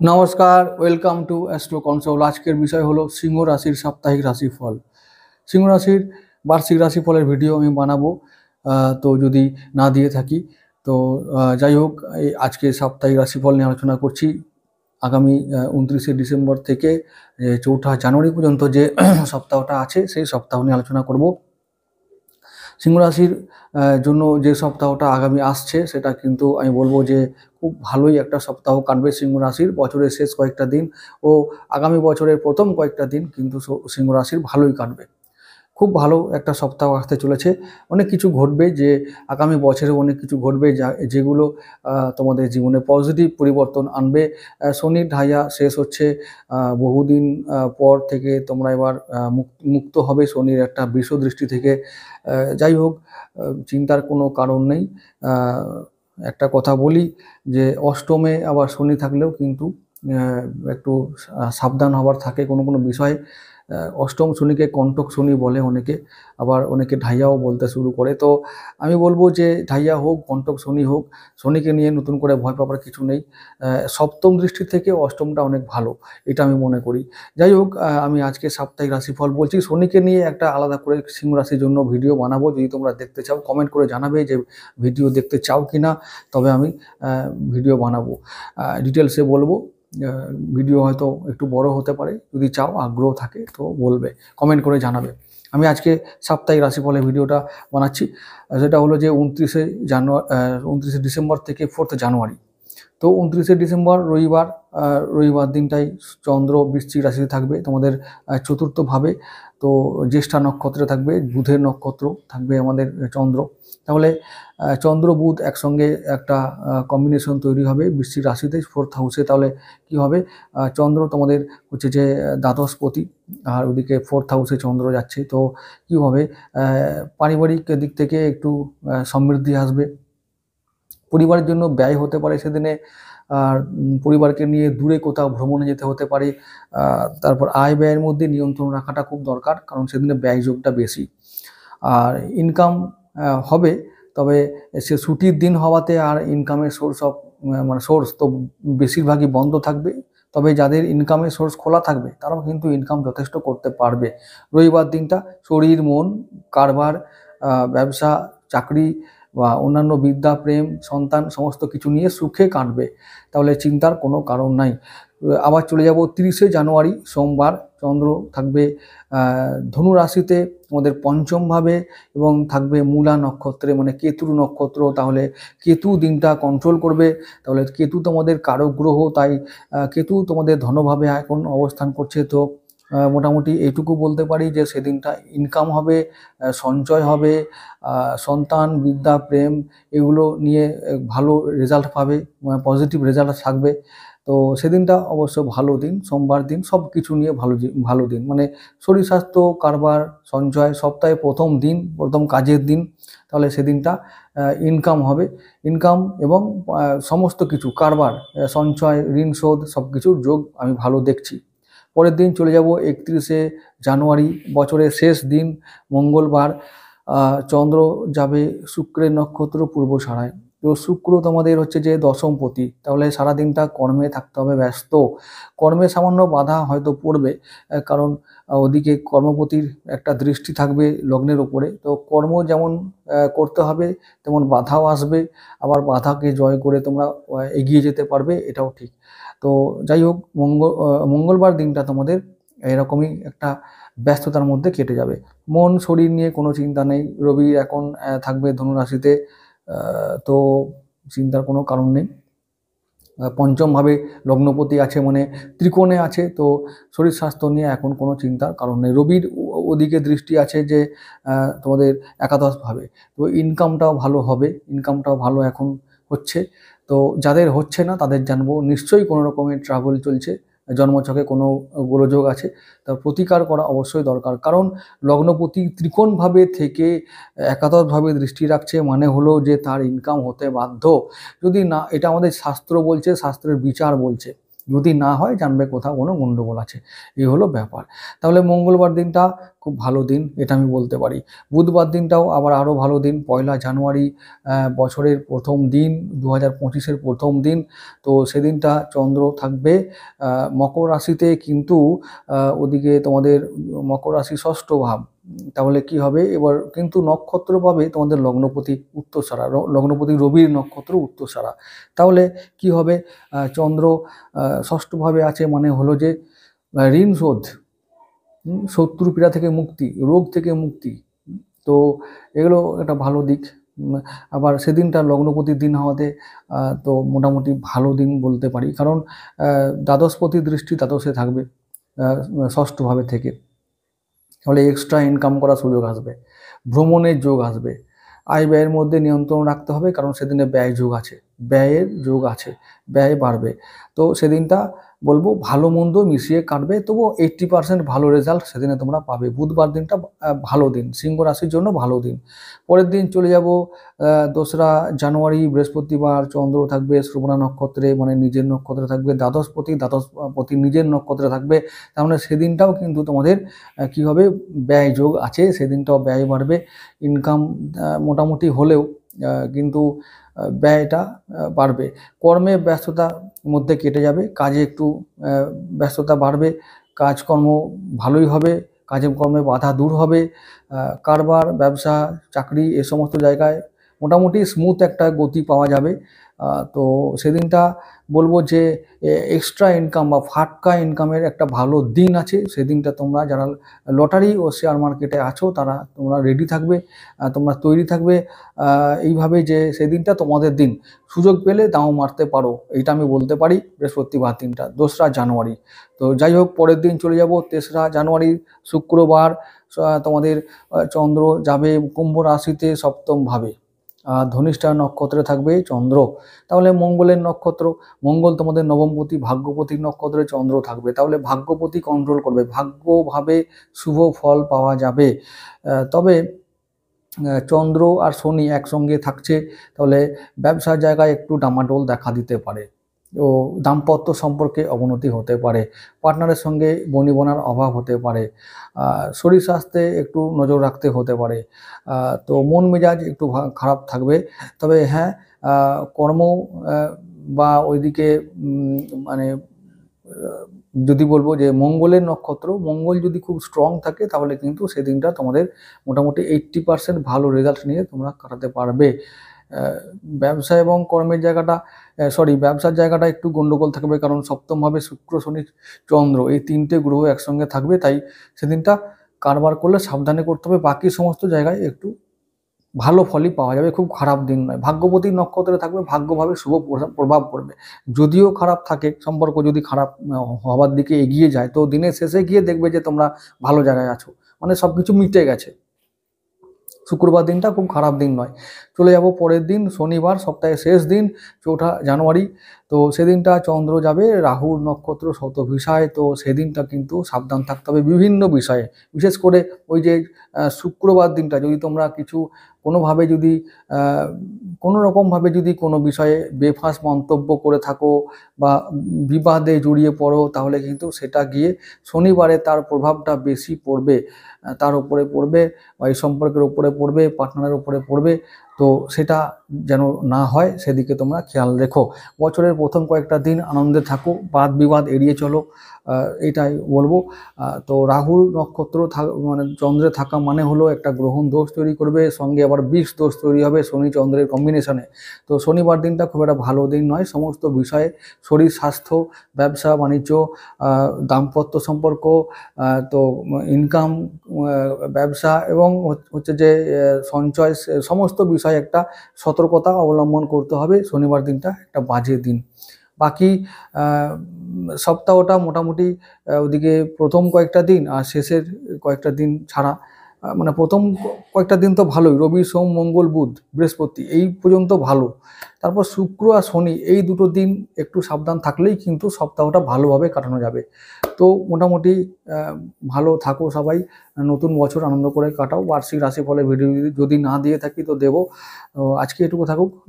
নমস্কার, welcome to astro console. আজকের বিষয় হলো সিংহ রাশির সাপ্তাহিক রাশিফল। সিংহ রাশির বার্ষিক রাশিফলের ভিডিও আমি বানাবো, তো যদি না দিয়ে থাকি তো যাই হোক, আজকে সাপ্তাহিক রাশিফল নিয়ে আলোচনা করছি। আগামী 29শে ডিসেম্বর থেকে 4ঠা জানুয়ারি পর্যন্ত যে সপ্তাহটা আছে সেই সপ্তাহ নিয়ে আলোচনা করব। সিংহ রাশির জন্য যে সপ্তাহটা আগামী আসছে সেটা কিন্তু আমি বলবো যে খুব ভালোই একটা সপ্তাহ কাটবে সিংহ রাশির। বছরের শেষ কয়েকটা দিন ও আগামী বছরের প্রথম কয়েকটা দিন কিন্তু সিংহ রাশির ভালোই কাটবে। খুব ভালো একটা সপ্তাহ আসতে চলেছে। অনেক কিছু ঘটবে, যে আগামী বছরে অনেক কিছু ঘটবে যেগুলো তোমাদের জীবনে পজিটিভ পরিবর্তন আনবে। শনির ঢাইয়া শেষ হচ্ছে, বহুদিন পর থেকে তোমরা এবার মুক্ত হবে শনির একটা বিষদৃষ্টি থেকে। যাই হোক, চিন্তার কোনো কারণ নেই। একটা কথা বলি যে অষ্টমে আবার শনি থাকলেও কিন্তু একটু সাবধান হবার থাকে কোনো কোনো বিষয়ে। অষ্টম শনিকে কণ্টক শনি বলে অনেকে, আবার অনেকে ঢাইয়াও বলতে শুরু করে। তো আমি বলবো যে ঢাইয়া হোক, কণ্টক শনি হোক, শনিকে নিয়ে নতুন করে ভয় পাবার কিছু নেই। সপ্তম দৃষ্টি থেকে অষ্টমটা অনেক ভালো, এটা আমি মনে করি। যাই হোক, আমি আজকে সাপ্তাহিক রাশিফল বলছি। শনিকে নিয়ে একটা আলাদা করে সিংহ রাশির জন্য ভিডিও বানাবো। যদি তোমরা দেখতে চাও কমেন্ট করে জানাবে যে ভিডিও দেখতে চাও কি না, তবে আমি ভিডিও বানাবো, ডিটেলসে বলবো। ভিডিও হয়তো একটু বড় হতে পারে, যদি চাও আগ্রহ থাকে তো বলবে, কমেন্ট করে জানাবে। আমি আজকে সাপ্তাহিক রাশিফলের ভিডিওটা বানাচ্ছি। সেটা হলো যে 29শে ডিসেম্বর থেকে 4 জানুয়ারি। তো 29শে ডিসেম্বর রবিবার, রবিবার দিনটাই চন্দ্র বৃশ্চিক রাশিতে থাকবে তোমাদের চতুর্থভাবে। তো জ্যেষ্ঠা নক্ষত্রে থাকবে, বুধের নক্ষত্র থাকবে আমাদের চন্দ্র। তাহলে চন্দ্র বুধ একসঙ্গে একটা কম্বিনেশন তৈরি হবে বৃশ্চিক রাশিতে 4th হাউসে। তাহলে কি হবে, চন্দ্র তোমাদের হচ্ছে যে দ্বাদশপতি, আর ওদিকে 4th হাউসে চন্দ্র যাচ্ছে। তো কি হবে, পারিবারিক দিক থেকে একটু সমৃদ্ধি আসবে। পরিবারের জন্য ব্যয় হতে পারে সেদিনে, আর পরিবারকে নিয়ে দূরে কোথাও ভ্রমণে যেতে হতে পারে। তারপর আয় ব্যয়ের মধ্যে নিয়ন্ত্রণ রাখাটা খুব দরকার, কারণ সেদিনে ব্যয়যোগটা বেশি। আর ইনকাম হবে, তবে সে ছুটির দিন হওয়াতে আর ইনকামের সোর্স তো বেশিরভাগই বন্ধ থাকবে। তবে যাদের ইনকামের সোর্স খোলা থাকবে তারাও কিন্তু ইনকাম যথেষ্ট করতে পারবে। রবিবার দিনটা শরীর, মন, কারবার, ব্যবসা, চাকরি বা অন্যান্য বিদ্যা, প্রেম, সন্তান সমস্ত কিছু নিয়ে সুখে কাটবে। তাহলে চিন্তার কোনো কারণ নাই। আবার চলে যাব 30শে জানুয়ারি সোমবার। চন্দ্র থাকবে ধনু রাশিতে আমাদের পঞ্চমভাবে, এবং থাকবে মূলা নক্ষত্রে, মানে কেতুর নক্ষত্র। তাহলে কেতু দিনটা কন্ট্রোল করবে। তাহলে কেতু তোমাদের কারক গ্রহ, তাই কেতু তোমাদের ধনভাবে এখন অবস্থান করছে। তো মোটামুটি এইটুকু বলতে পারি যে সেদিনটা ইনকাম হবে, সঞ্চয় হবে, সন্তান, বিদ্যা, প্রেম এগুলো নিয়ে ভালো রেজাল্ট পাবে, পজিটিভ রেজাল্ট থাকবে। তো সেদিনটা অবশ্য ভালো দিন, সোমবার দিন সব কিছু নিয়ে ভালো দিন, মানে শরীর স্বাস্থ্য, কারবার, সঞ্চয়, সপ্তাহে প্রথম দিন, প্রথম কাজের দিন। তাহলে সেদিনটা ইনকাম হবে, ইনকাম এবং সমস্ত কিছু কারবার, সঞ্চয়, ঋণ শোধ সব কিছুর যোগ আমি ভালো দেখছি। পরের দিন চলে যাব 31শে জানুয়ারি, বছরের শেষ দিন, মঙ্গলবার। চন্দ্র যাবে শুক্রের নক্ষত্র পূর্বষাঢ়ায়। তো শুক্র তোমাদের হচ্ছে যে দশমপতি। তাহলে সারাদিনটা কর্মে থাকতে হবে ব্যস্ত। কর্মে সামান্য বাধা হয়তো পড়বে, কারণ ওদিকে কর্মপতির একটা দৃষ্টি থাকবে লগ্নের উপরে। তো কর্ম যেমন করতে হবে, তেমন বাধাও আসবে। আবার বাধাকে জয় করে তোমরা এগিয়ে যেতে পারবে, এটাও ঠিক। তো যাই হোক, মঙ্গলবার দিনটা তোমাদের এরকমই একটা ব্যস্ততার মধ্যে কেটে যাবে। মন শরীর নিয়ে কোনো চিন্তা নেই। রবি এখন থাকবে ধনুরাশিতে, তো চিন্তার কোনো কারণ নেই। পঞ্চমভাবে লগ্নপতি আছে, মানে ত্রিকোণে আছে। তো শরীর স্বাস্থ্য নিয়ে এখন কোনো চিন্তার কারণ নেই। রবির ওদিকে দৃষ্টি আছে যে তোমাদের একাদশভাবে। তো ইনকামটাও ভালো হবে, ইনকামটাও ভালো এখন হচ্ছে। তো যাদের হচ্ছে না তাদের জানবো নিশ্চয়ই কোনো রকমের ট্রাভেল চলছে, জন্মছকে কোনো গোলযোগ আছে। তার প্রতিকার করা অবশ্যই দরকার, কারণ লগ্নপতি ত্রিকোণভাবে থেকে একাদশভাবে দৃষ্টি রাখছে, মানে হলো যে তার ইনকাম হতে বাধ্য। যদি না, এটা আমাদের শাস্ত্র বলছে, শাস্ত্রের বিচার বলছে। যদি না হয় জানবে কোথাও কোনো গণ্ডগোল আছে, এই হলো ব্যাপার। তাহলে মঙ্গলবার দিনটা খুব ভালো দিন, এটা আমি বলতে পারি। বুধবার দিনটাও আবার আরও ভালো দিন, 1 জানুয়ারি, বছরের প্রথম দিন, 2025-এর প্রথম দিন। তো সেদিনটা চন্দ্র থাকবে মকর রাশিতে, কিন্তু ওদিকে তোমাদের মকর রাশি ষষ্ঠ ভাব। তাহলে কি হবে, এবার কিন্তু নক্ষত্র পাবে তোমাদের লগ্নপতি উত্তরসারা, লগ্নপতি রবির নক্ষত্র উত্তরসারা। তাহলে কি হবে, চন্দ্র ষষ্ঠভাবে আছে, মানে হলো যে ঋণ শোধ, শত্রু পীড়া থেকে মুক্তি, রোগ থেকে মুক্তি। তো এগুলো একটা ভালো দিক। আবার সেদিনটা লগ্নপতির দিন হওয়াতে তো মোটামুটি ভালো দিন বলতে পারি, কারণ দ্বাদশপতি দৃষ্টি দ্বাদশে থাকবে ষষ্ঠভাবে থেকে। তাহলে এক্সট্রা ইনকাম করার সুযোগ আসবে, ভ্রমণের যোগ আসবে। আয় ব্যয়ের মধ্যে নিয়ন্ত্রণ রাখতে হবে, কারণ সেদিনে ব্যয় যোগ আছে, ব্যয়ের যোগ আছে, ব্যয় বাড়বে। তো সেদিনটা বলবো ভালো মন্দ মিশিয়ে কাটবে, তবুও 80% ভালো রেজাল্ট সেদিনে তোমরা পাবে। বুধবার দিনটা ভালো দিন, সিংহ রাশির জন্য ভালো দিন। পরের দিন চলে যাব 2 জানুয়ারি, বৃহস্পতিবার, চন্দ্র থাকবে শ্রবণা নক্ষত্রে, মানে নিজের নক্ষত্রে থাকবে, দ্বাদশপতি নিজের নক্ষত্রে থাকবে। তার মানে সেদিনটাও কিন্তু তোমাদের কী হবে, ব্যয় যোগ আছে, সেদিনটাও ব্যয় বাড়বে। ইনকাম মোটামুটি হলেও কিন্তু ব্যয়টা বাড়বে। কর্মে ব্যস্ততার মধ্যে কেটে যাবে, কাজে একটু ব্যস্ততা বাড়বে, কাজকর্ম ভালোই হবে, কাজে কর্মে বাধা দূর হবে। কারবার, ব্যবসা, চাকরি এ সমস্ত জায়গায় মোটামুটি স্মুথ একটা গতি পাওয়া যাবে। তো সেদিনটা বলবো যে এক্সট্রা ইনকাম বা ফাটকা ইনকামের একটা ভালো দিন আছে। সেদিনটা তোমরা যারা লটারি ও শেয়ার মার্কেটে আছো তোমরা রেডি থাকবে, তোমরা তৈরি থাকবে এইভাবে যে সেদিনটা তোমাদের দিন। সুযোগ পেলে দাও মারতে পারো, এইটা আমি বলতে পারি বৃহস্পতিবার দিনটা, 2 জানুয়ারি। তো যাই হোক, পরের দিন চলে যাব 3 জানুয়ারি, শুক্রবার। তোমাদের চন্দ্র যাবে কুম্ভ রাশিতে সপ্তমভাবে, ধনিষ্ঠা নক্ষত্রে থাকবে চন্দ্র। তাহলে মঙ্গলের নক্ষত্র, মঙ্গল তোমাদের নবমপতি, ভাগ্যপতির নক্ষত্রে চন্দ্র থাকবে। তাহলে ভাগ্যপতি কন্ট্রোল করবে, ভাগ্যভাবে শুভ ফল পাওয়া যাবে। তবে চন্দ্র আর শনি একসঙ্গে থাকছে, তাহলে ব্যবসার জায়গায় একটু ডামাডোল দেখা দিতে পারে, ও দাম্পত্য সম্পর্কে অবনতি হতে পারে, পার্টনারের সঙ্গে বনিবনার অভাব হতে পারে, শরীর স্বাস্থ্যে একটু নজর রাখতে হতে পারে। তো মন মেজাজ একটু খারাপ থাকবে। তবে হ্যাঁ, কর্ম বা ওইদিকে মানে যদি বলবো যে মঙ্গলের নক্ষত্র, মঙ্গল যদি খুব স্ট্রং থাকে তাহলে কিন্তু সেদিনটা তোমাদের মোটামুটি 80% ভালো রেজাল্ট নিয়ে তোমরা কাটাতে পারবে। ব্যবসা এবং কর্মের জায়গাটা, ব্যবসার জায়গাটা একটু গন্ডগোল থাকবে, কারণ সপ্তমভাবে শুক্র, শনি, চন্দ্র এই 3টে গ্রহ একসঙ্গে থাকবে। তাই সেদিনটা কারবার করলে সাবধানে করতে হবে, বাকি সমস্ত জায়গায় একটু ভালো ফলই পাওয়া যাবে, খুব খারাপ দিন নয়। ভাগ্যপতির নক্ষত্রে থাকবে, ভাগ্যভাবে শুভ প্রভাব পড়বে। যদিও খারাপ থাকে, সম্পর্ক যদি খারাপ হওয়ার দিকে এগিয়ে যায়, তো দিনের শেষে গিয়ে দেখবে যে তোমরা ভালো জায়গায় আছো, মানে সব কিছু মিটে গেছে। শুক্রবার দিনটা খুব খারাপ দিন নয়। চলে যাব পরের দিন, শনিবার, সপ্তাহের শেষ দিন, 4 জানুয়ারি। তো সেদিনটা চন্দ্র যাবে রাহুর নক্ষত্র শতভিসায়। তো সেদিনটা কিন্তু সাবধান থাকতে হবে বিভিন্ন বিষয়ে, বিশেষ করে ওই যে শুক্রবার দিনটা যদি তোমরা কোনোভাবে যদি কোনো রকমভাবে যদি কোনো বিষয়ে বেফাঁস মন্তব্য করে থাকো বা বিবাদে জড়িয়ে পড়ো, তাহলে কিন্তু সেটা গিয়ে শনিবারে তার প্রভাবটা বেশি পড়বে, তার উপরে পড়বে, বা এই সম্পর্কের উপরে পড়বে, পার্টনারের উপরে পড়বে। তো সেটা যেন না হয় সেদিকে তোমরা খেয়াল রেখো। বছরের প্রথম কয়েকটা দিন আনন্দে থাকো, বাদ বিবাদ এড়িয়ে চলো, এটাই বলবো। তো রাহুর নক্ষত্র মানে চন্দ্রে থাকা মানে হলো একটা গ্রহণ দোষ তৈরি করবে, সঙ্গে আবার বিষ দোষ তৈরি হবে শনি চন্দ্রের কম্বিনেশনে। তো শনিবার দিনটা খুব একটা ভালো দিন নয় সমস্ত বিষয়ে, শরীর স্বাস্থ্য, ব্যবসা বাণিজ্য, দাম্পত্য সম্পর্ক, তো ইনকাম, ব্যবসা এবং হচ্ছে যে সঞ্চয়, সমস্ত বিষয়ে একটা সতর্কতা অবলম্বন করতে হবে। শনিবার দিনটা একটা বাজে দিন। বাকি সপ্তাহটা মোটামুটি ওদিকে প্রথম কয়েকটা দিন আর শেষের কয়েকটা দিন ছাড়া, মানে প্রথম কয়েকটা দিন তো ভালোই, রবি, সোম, মঙ্গল, বুধ, বৃহস্পতি এই পর্যন্ত ভালো। তারপর শুক্র আর শনি এই দুটো দিন একটু সাবধান থাকলেই কিন্তু সপ্তাহটা ভালোভাবে কাটানো যাবে। তো মোটামুটি ভালো থাকো সবাই, নতুন বছর আনন্দ করে কাটাও। বার্ষিক রাশিফলের ভিডিও যদি না দিয়ে থাকি তো দেবো। আজকে এটুকু থাকুক।